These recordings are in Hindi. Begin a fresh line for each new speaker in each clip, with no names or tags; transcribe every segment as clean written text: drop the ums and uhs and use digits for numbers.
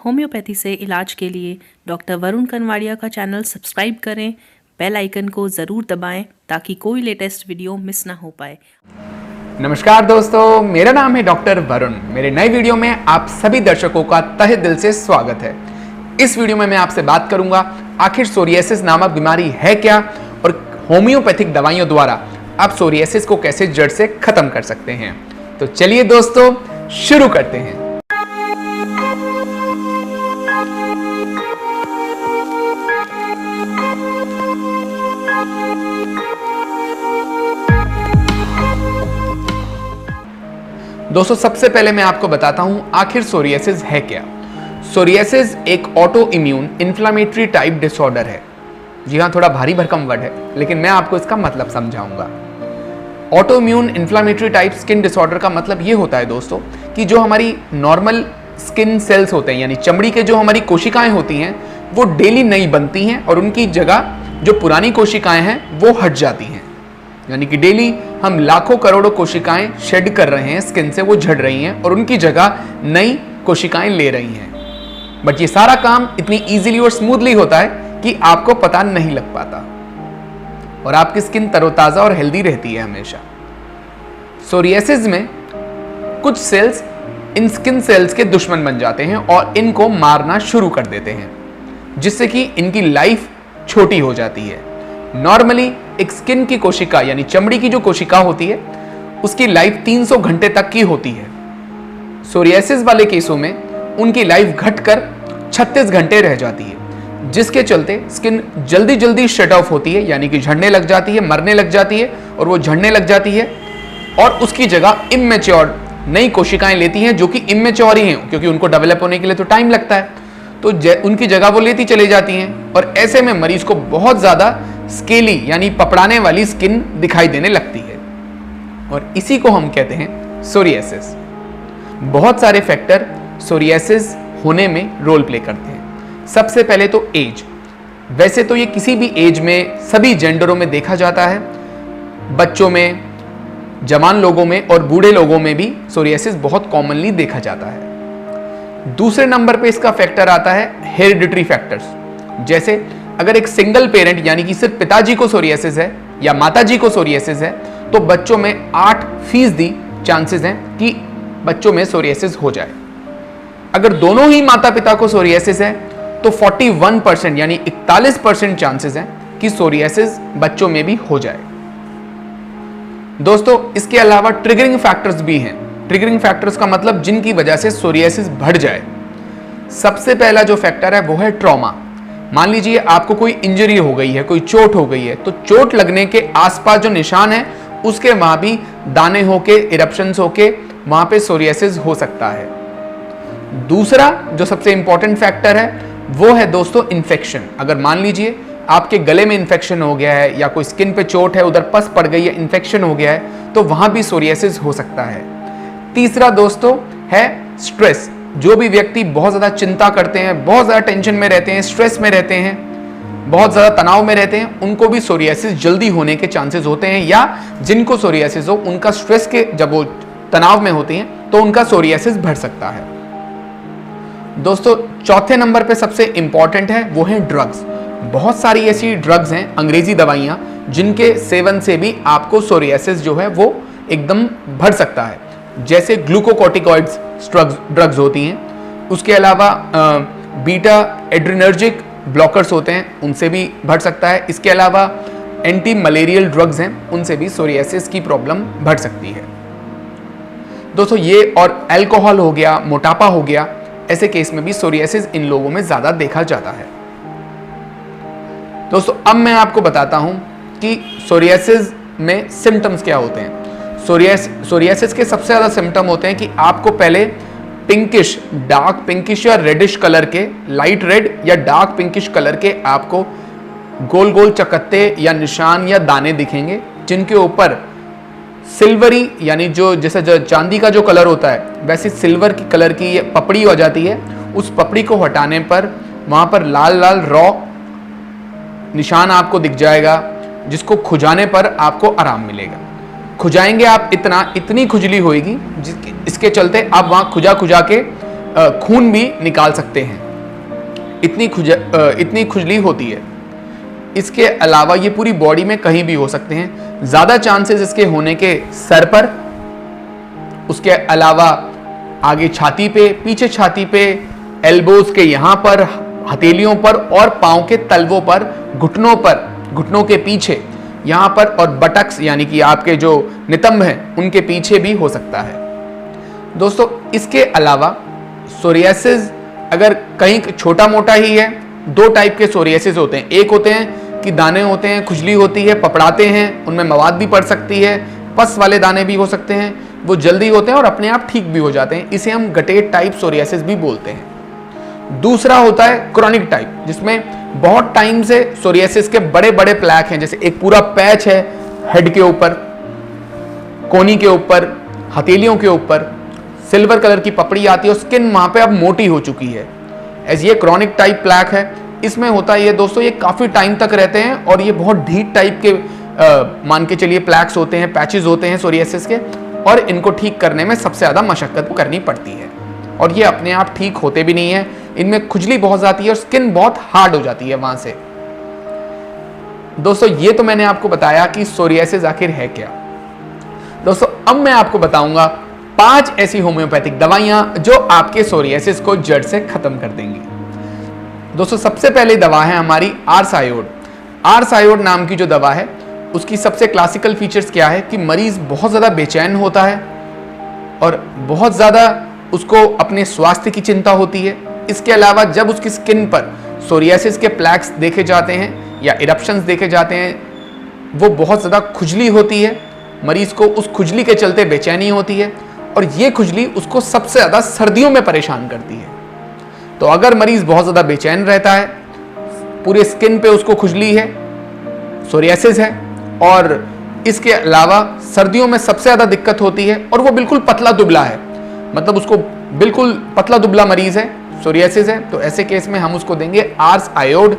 होम्योपैथी से इलाज के लिए डॉक्टर वरुण कनवाड़िया का चैनल सब्सक्राइब करें, बेल आइकन को ज़रूर दबाएं ताकि कोई लेटेस्ट वीडियो मिस ना हो पाए।
नमस्कार दोस्तों, मेरा नाम है डॉक्टर वरुण। मेरे नए वीडियो में आप सभी दर्शकों का तहे दिल से स्वागत है। इस वीडियो में मैं आपसे बात करूंगा आखिर सोरियासिस नामक बीमारी है क्या और होम्योपैथिक दवाइयों द्वारा आप सोरियासिस को कैसे जड़ से खत्म कर सकते हैं। तो चलिए दोस्तों शुरू करते हैं। दोस्तों सबसे पहले मैं आपको बताता हूं आखिर सोरियासिस है क्या। सोरियासिस एक auto immune inflammatory type disorder है। जी हाँ, थोड़ा भारी भरकम वर्ड है, लेकिन मैं आपको इसका मतलब समझाऊंगा। Auto immune inflammatory type skin disorder का मतलब ये होता है दोस्तों कि जो हमारी नॉर्मल स्किन सेल्स होते हैं, यानी चमड़ी के जो हमारी कोशिकाएं होती हैं, वो डेली नई बनती हैं और उनकी जगह जो पुरानी कोशिकाएं हैं वो हट जाती हैं। यानी कि डेली हम लाखों करोड़ों कोशिकाएं शेड कर रहे हैं, स्किन से वो झड़ रही हैं और उनकी जगह नई कोशिकाएं ले रही हैं। बट ये सारा काम इतनी इजीली और स्मूथली होता है कि आपको पता नहीं लग पाता और आपकी स्किन तरोताजा और हेल्दी रहती है हमेशा। सोरियासिस में कुछ सेल्स इन स्किन सेल्स के दुश्मन बन जाते हैं और इनको मारना शुरू कर देते हैं, जिससे कि इनकी लाइफ छोटी हो जाती है। नॉर्मली एक स्किन की कोशिका यानी चमड़ी की जो कोशिका होती है उसकी लाइफ 300 घंटे तक की होती है। सोरियासिस वाले केसों में उनकी लाइफ घटकर 36 घंटे रह जाती है, जिसके चलते स्किन जल्दी जल्दी शट ऑफ होती है, यानी कि झड़ने लग जाती है, मरने लग जाती है। और वो झड़ने लग जाती है और उसकी जगह इमेच्योर नई कोशिकाएं लेती हैं, जो कि इमेच्योर ही हैं क्योंकि उनको डेवलप होने के लिए तो टाइम लगता है। तो उनकी जगह वो लेती चली जाती हैं और ऐसे में मरीज को बहुत ज्यादा स्केली यानी पपड़ाने वाली स्किन दिखाई देने लगती है और इसी को हम कहते हैं सोरियासिस। बहुत सारे फैक्टर सोरियासिस होने में रोल प्ले करते हैं। सबसे पहले तो एज। वैसे तो ये किसी भी एज में सभी जेंडरों में देखा जाता है, बच्चों में, जवान लोगों में और बूढ़े लोगों में भी सोरियासिस बहुत कॉमनली देखा जाता है। दूसरे नंबर पे इसका फैक्टर आता है हेरिडिटरी फैक्टर्स। जैसे अगर एक सिंगल पेरेंट यानी कि सिर्फ पिताजी को सोरियासिस है या माताजी को सोरियासिस है तो बच्चों में 8% चांसेस हैं कि बच्चों में सोरियासिस हो जाए। अगर दोनों ही माता पिता को सोरियासिस है तो 41% यानी 41% चांसेस हैं कि सोरियासिस बच्चों में भी हो जाए। दोस्तों इसके अलावा ट्रिगरिंग फैक्टर्स भी हैं। ट्रिगरिंग फैक्टर्स का मतलब जिनकी वजह से सोरियासिस बढ़ जाए। सबसे पहला जो फैक्टर है वो है ट्रॉमा। मान लीजिए आपको कोई इंजरी हो गई है, कोई चोट हो गई है, तो चोट लगने के आसपास जो निशान है उसके वहां भी दाने होके, इरप्शंस होके वहां पे सोरियासिस हो सकता है। दूसरा जो सबसे इंपॉर्टेंट फैक्टर है वो है दोस्तों इन्फेक्शन। अगर मान लीजिए आपके गले में इन्फेक्शन हो गया है या कोई स्किन पे चोट है, उधर पस पड़ गई है, इन्फेक्शन हो गया है, तो वहां भी सोरियासिस हो सकता है। तीसरा दोस्तों है स्ट्रेस। जो भी व्यक्ति बहुत ज्यादा चिंता करते हैं, बहुत ज्यादा टेंशन में रहते हैं, स्ट्रेस में रहते हैं, बहुत ज्यादा तनाव में रहते हैं, उनको भी सोरियासिस जल्दी होने के चांसेस होते हैं। या जिनको सोरियासिस हो उनका स्ट्रेस के जब वो तनाव में होती हैं तो उनका सोरियासिस बढ़ सकता है। दोस्तों चौथे नंबर पे सबसे इंपॉर्टेंट है वो है ड्रग्स। बहुत सारी ऐसी ड्रग्स हैं, अंग्रेजी दवाइयां, जिनके सेवन से भी आपको सोरियासिस जो है वो एकदम बढ़ सकता है। जैसे ग्लूकोकॉर्टिकॉइड्स ड्रग्स होती हैं, उसके अलावा बीटा एड्रिनर्जिक ब्लॉकर्स होते हैं, उनसे भी बढ़ सकता है। इसके अलावा एंटी मलेरियल ड्रग्स हैं, उनसे भी सोरियासिस की प्रॉब्लम बढ़ सकती है। दोस्तों ये और अल्कोहल हो गया, मोटापा हो गया, ऐसे केस में भी सोरियासिस इन लोगों में ज्यादा देखा जाता है। दोस्तों अब मैं आपको बताता हूं कि सोरियासिस में सिम्टम्स क्या होते हैं। सोरियासिस के सबसे ज्यादा सिम्टम होते हैं कि आपको पहले पिंकिश, डार्क पिंकिश या रेडिश कलर के, लाइट रेड या डार्क पिंकिश कलर के आपको गोल गोल चकत्ते या निशान या दाने दिखेंगे, जिनके ऊपर सिल्वरी यानी जो जैसे जो चांदी का जो कलर होता है वैसे सिल्वर की कलर की पपड़ी हो जाती है। उस पपड़ी को हटाने पर वहां पर लाल लाल रॉ निशान आपको दिख जाएगा, जिसको खुजाने पर आपको आराम मिलेगा। खुजाएंगे आप इतनी खुजली होएगी इसके चलते आप वहां खुजा खुजा के खून भी निकाल सकते हैं, इतनी खुजली होती है। इसके अलावा ये पूरी बॉडी में कहीं भी हो सकते हैं। ज़्यादा चांसेस इसके होने के सर पर, उसके अलावा आगे छाती पे, पीछे छाती पे, एल्बोज के यहाँ पर, हथेलियों पर और पाँव के तलवों पर, घुटनों के पीछे यहाँ पर, और बटक्स यानी कि आपके जो नितंब हैं उनके पीछे भी हो सकता है। दोस्तों इसके अलावा सोरियासिस अगर कहीं छोटा मोटा ही है, दो टाइप के सोरियासिस होते हैं। एक होते हैं कि दाने होते हैं, खुजली होती है, पपड़ाते हैं, उनमें मवाद भी पड़ सकती है, पस वाले दाने भी हो सकते हैं, वो जल्दी होते हैं और अपने आप ठीक भी हो जाते हैं। इसे हम गटेट टाइप सोरियासिस भी बोलते हैं। दूसरा होता है क्रॉनिक टाइप, जिसमें बहुत टाइम से सोरियासिस के बड़े बड़े प्लैक हैं, जैसे एक पूरा पैच है हेड के ऊपर, कोनी के ऊपर, हथेलियों के ऊपर, सिल्वर कलर की पपड़ी आती है और स्किन वहां पे अब मोटी हो चुकी है। ऐसे ये क्रॉनिक टाइप प्लैक है। इसमें होता है ये दोस्तों, ये काफी टाइम तक रहते हैं और ये बहुत ढीठ टाइप के मान के चलिए प्लैक्स होते हैं, पैचेस होते हैं सोरियासिस के, और इनको ठीक करने में सबसे ज्यादा मशक्कत करनी पड़ती है और ये अपने आप ठीक होते भी नहीं है। इनमें खुजली बहुत जाती है और स्किन बहुत हार्ड हो जाती है वहां से। दोस्तों ये तो मैंने आपको बताया कि सोरियासिस आखिर है क्या। दोस्तों अब मैं आपको बताऊंगा 5 ऐसी होम्योपैथिक दवाइयां जो आपके सोरियासिस को जड़ से खत्म कर देंगी। दोस्तों सबसे पहले दवा है हमारी आर्सायोड। आर्सायोड नाम की जो दवा है उसकी सबसे क्लासिकल फीचर्स क्या है कि मरीज बहुत ज़्यादा बेचैन होता है और बहुत ज़्यादा उसको अपने स्वास्थ्य की चिंता होती है। इसके अलावा जब उसकी स्किन पर सोरियासिस के प्लैक्स देखे जाते हैं या इरप्शंस देखे जाते हैं, वो बहुत ज़्यादा खुजली होती है। मरीज को उस खुजली के चलते बेचैनी होती है और ये खुजली उसको सबसे ज़्यादा सर्दियों में परेशान करती है। तो अगर मरीज बहुत ज़्यादा बेचैन रहता है, पूरे स्किन पे उसको खुजली है, सोरियासिस है, और इसके अलावा सर्दियों में सबसे ज़्यादा दिक्कत होती है और वो बिल्कुल पतला दुबला है, मतलब उसको बिल्कुल पतला दुबला मरीज है, सोरियासिस है, तो ऐसे केस में हम उसको देंगे आर्स आयोड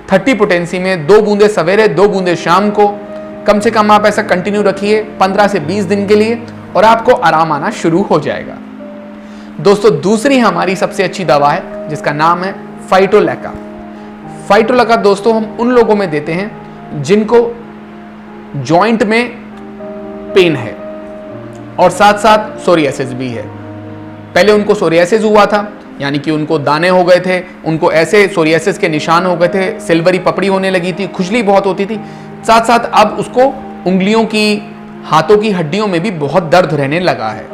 30 पोटेंसी में 2 बूंदे सवेरे 2 बूंदे शाम को। कम से कम आप ऐसा कंटिन्यू रखिए 15 से 20 दिन के लिए और आपको आराम आना शुरू हो जाएगा। दोस्तों दूसरी हमारी सबसे अच्छी दवा है जिसका नाम है फाइटोलैका। फाइटोलैका दोस्तों हम उन लोगों में देते हैं जिनको जॉइंट में पेन है और साथ साथ सोरियासिस भी है। पहले उनको सोरियासिस हुआ था, यानी कि उनको दाने हो गए थे, उनको ऐसे सोरियासिस के निशान हो गए थे, सिल्वरी पपड़ी होने लगी थी, खुजली बहुत होती थी, साथ साथ अब उसको उंगलियों की, हाथों की हड्डियों में भी बहुत दर्द रहने लगा है।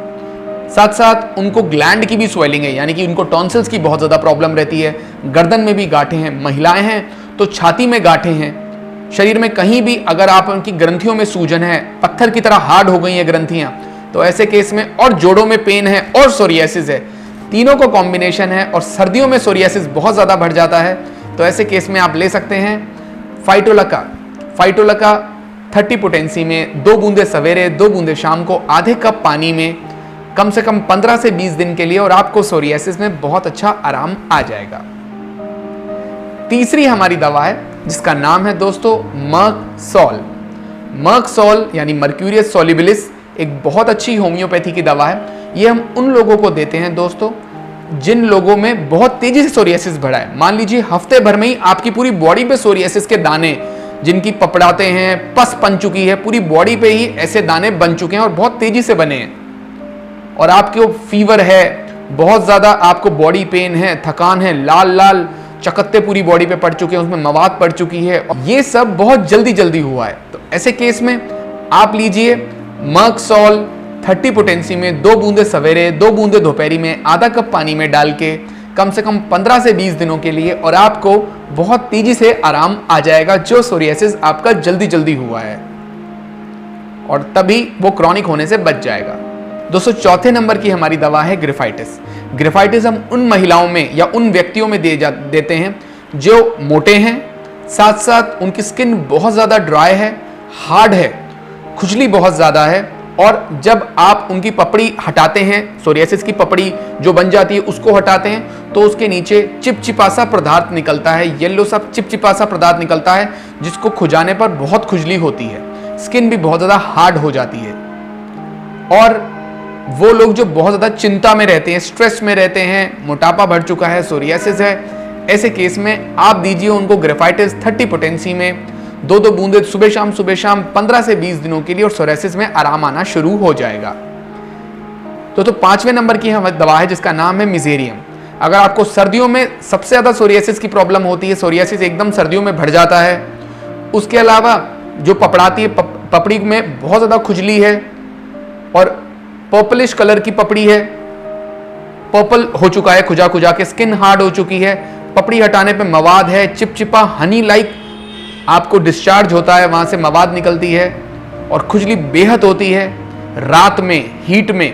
साथ साथ उनको ग्लैंड की भी स्वेलिंग है, यानी कि उनको टॉन्सिल्स की बहुत ज़्यादा प्रॉब्लम रहती है। गर्दन में भी गांठें हैं, महिलाएं हैं तो छाती में गांठें हैं, शरीर में कहीं भी अगर आप उनकी ग्रंथियों में सूजन है, पत्थर की तरह हार्ड हो गई हैं ग्रंथियां, तो ऐसे केस में, और जोड़ों में पेन है और सोरियासिस है, तीनों को कॉम्बिनेशन है और सर्दियों में सोरियासिस बहुत ज़्यादा बढ़ जाता है, तो ऐसे केस में आप ले सकते हैं फाइटोलैका। फाइटोलैका 30 पोटेंसी में 2 बूंदे सवेरे 2 बूंदे शाम को आधे कप पानी में कम से कम 15 से 20 दिन के लिए, और आपको सोरियासिस में बहुत अच्छा आराम आ जाएगा। तीसरी हमारी दवा है जिसका नाम है दोस्तों मर्कसॉल। मर्कसॉल यानी मर्क्यूरियस सोलिबिलिस एक बहुत अच्छी होम्योपैथी की दवा है। ये हम उन लोगों को देते हैं दोस्तों जिन लोगों में बहुत तेजी से सोरियासिस बढ़ा है। मान लीजिए हफ्ते भर में ही आपकी पूरी बॉडी पे सोरियासिस के दाने, जिनकी पपड़ाते हैं, पस बन चुकी है, पूरी बॉडी पे ही ऐसे दाने बन चुके हैं और बहुत तेजी से बने हैं, और आपको फीवर है, बहुत ज्यादा आपको बॉडी पेन है, थकान है, लाल लाल चकत्ते पूरी बॉडी पे पड़ चुके हैं, उसमें मवाद पड़ चुकी है, और ये सब बहुत जल्दी जल्दी हुआ है, तो ऐसे केस में आप लीजिए मर्कसॉल 30 पोटेंसी में 2 बूंदे सवेरे 2 बूंदे दोपहरी में आधा कप पानी में डाल के कम से कम 15 से 20 दिनों के लिए, और आपको बहुत तेजी से आराम आ जाएगा जो सोरियासिस आपका जल्दी जल्दी हुआ है, और तभी वो क्रॉनिक होने से बच जाएगा। दोस्तों चौथे नंबर की हमारी दवा है ग्रिफाइटिस। ग्रिफाइटिस हम उन महिलाओं में या उन व्यक्तियों में देते हैं जो मोटे हैं, साथ साथ उनकी स्किन बहुत ज़्यादा ड्राई है, हार्ड है, खुजली बहुत ज़्यादा है, और जब आप उनकी पपड़ी हटाते हैं, सोरियासिस की पपड़ी जो बन जाती है उसको हटाते हैं, तो उसके नीचे चिपचिपा सा पदार्थ निकलता है, येलो सा चिपचिपा सा पदार्थ निकलता है, जिसको खुजाने पर बहुत खुजली होती है, स्किन भी बहुत ज़्यादा हार्ड हो जाती है, और वो लोग जो बहुत ज़्यादा चिंता में रहते हैं, स्ट्रेस में रहते हैं, मोटापा बढ़ चुका है, सोरियासिस है, ऐसे केस में आप दीजिए उनको ग्रेफाइटिस 30 पोटेंसी में 2-2 बूंदे सुबह शाम 15 से 20 दिनों के लिए, और सोरियासिस में आराम आना शुरू हो जाएगा। तो 5वें नंबर की दवा है जिसका नाम है मिजेरियम। अगर आपको सर्दियों में सबसे ज़्यादा सोरियासिस की प्रॉब्लम होती है, सोरियासिस एकदम सर्दियों में बढ़ जाता है, उसके अलावा जो पपड़ाती है, पपड़ी में बहुत ज़्यादा खुजली है और पर्पलिश कलर की पपड़ी है, पर्पल हो चुका है, खुजा खुजा के स्किन हार्ड हो चुकी है, पपड़ी हटाने पे मवाद है, चिपचिपा हनी लाइक आपको डिस्चार्ज होता है, वहां से मवाद निकलती है और खुजली बेहद होती है। रात में हीट में,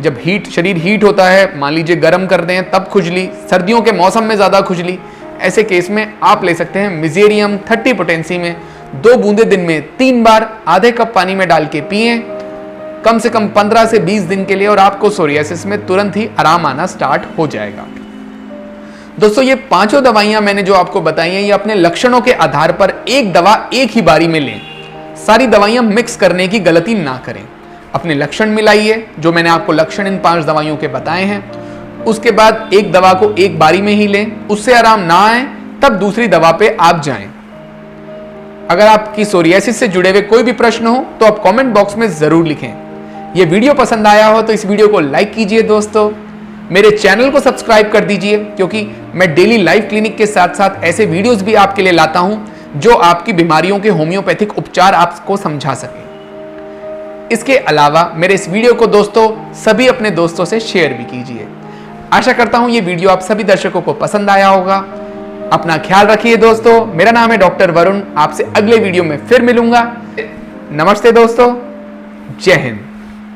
जब शरीर हीट होता है, मान लीजिए गर्म करते हैं तब खुजली, सर्दियों के मौसम में ज़्यादा खुजली, ऐसे केस में आप ले सकते हैं मिजेरियम 30 पोटेंसी में 2 बूंदे दिन में 3 बार आधे कप पानी में डाल के पिएं, कम से कम 15 से 20 दिन के लिए, और आपको सोरियासिस में तुरंत ही आराम आना स्टार्ट हो जाएगा। दोस्तों, ये 5 दवाइयां मैंने जो आपको बताई हैं, ये अपने लक्षणों के आधार पर एक दवा एक ही बारी में लें। सारी दवाइयां मिक्स करने की गलती ना करें। अपने लक्षण मिलाइए, जो मैंने आपको लक्षण इन 5 दवाइयों के बताए हैं, उसके बाद एक दवा को एक बारी में ही लें। उससे आराम ना आए तब दूसरी दवा पे आप जाएं। अगर आपकी सोरियासिस से जुड़े हुए कोई भी प्रश्न हो तो आप कमेंट बॉक्स में जरूर लिखें। ये वीडियो पसंद आया हो तो इस वीडियो को लाइक कीजिए दोस्तों, मेरे चैनल को सब्सक्राइब कर दीजिए, क्योंकि मैं डेली लाइव क्लिनिक के साथ साथ ऐसे वीडियोस भी आपके लिए लाता हूं जो आपकी बीमारियों के होम्योपैथिक उपचार आपको समझा सके। इसके अलावा मेरे इस वीडियो को दोस्तों सभी अपने दोस्तों से शेयर भी कीजिए। आशा करता हूं ये वीडियो आप सभी दर्शकों को पसंद आया होगा। अपना ख्याल रखिए दोस्तों। मेरा नाम है डॉक्टर वरुण। आपसे अगले वीडियो में फिर मिलूंगा। नमस्ते दोस्तों, जय हिंद।